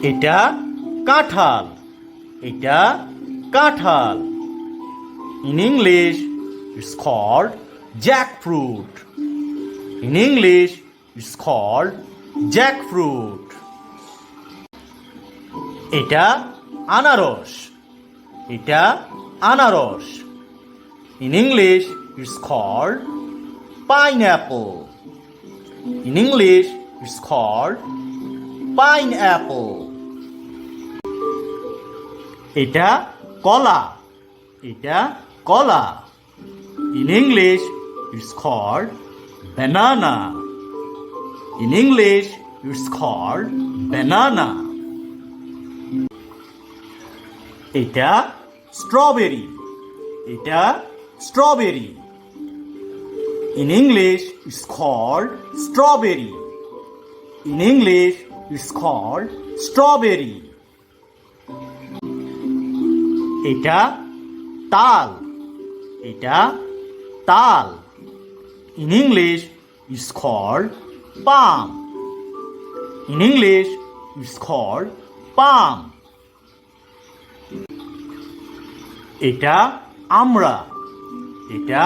এটা কাঁঠাল। এটা কাঁঠাল। In English, it's called jackfruit. In English, it's called jackfruit. এটা আনারস। এটা আনারস। In English, it's called pineapple. In English, it's called pineapple. এটা কলা। এটা কলা। In English, it's called banana. In English, it's called banana. এটা strawberry. এটা strawberry. In English, it's called strawberry. In English, it's called strawberry. এটা তাল। এটা তাল। In English, it's called palm. In English, it's called palm. এটা আমড়া। এটা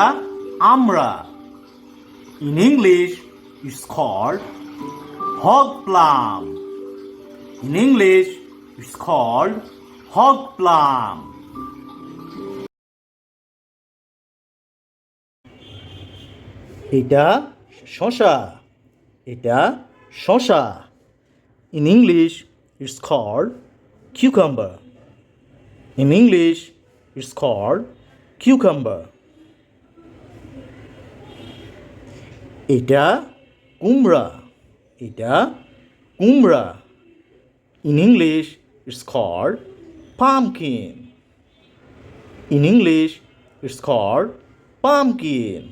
আমড়া। In English, it's called hog plum. In English, it's called hog plum. এটা শসা। এটা শসা। In English, it's called cucumber. In English, it's called cucumber. এটা কুমড়া। এটা কুমড়া। In English, it's called pumpkin. In English, it's called pumpkin.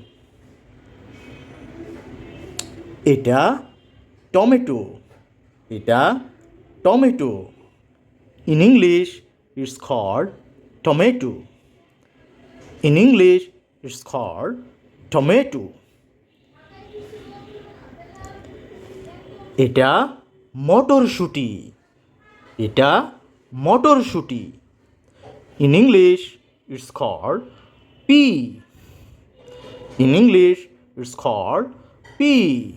এটা tomato. এটা tomato. In English, it's called tomato. In English, it's called tomato. এটা মটরশুঁটি। এটা মটরশুঁটি। In English, it's called pea. In English, it's called pea.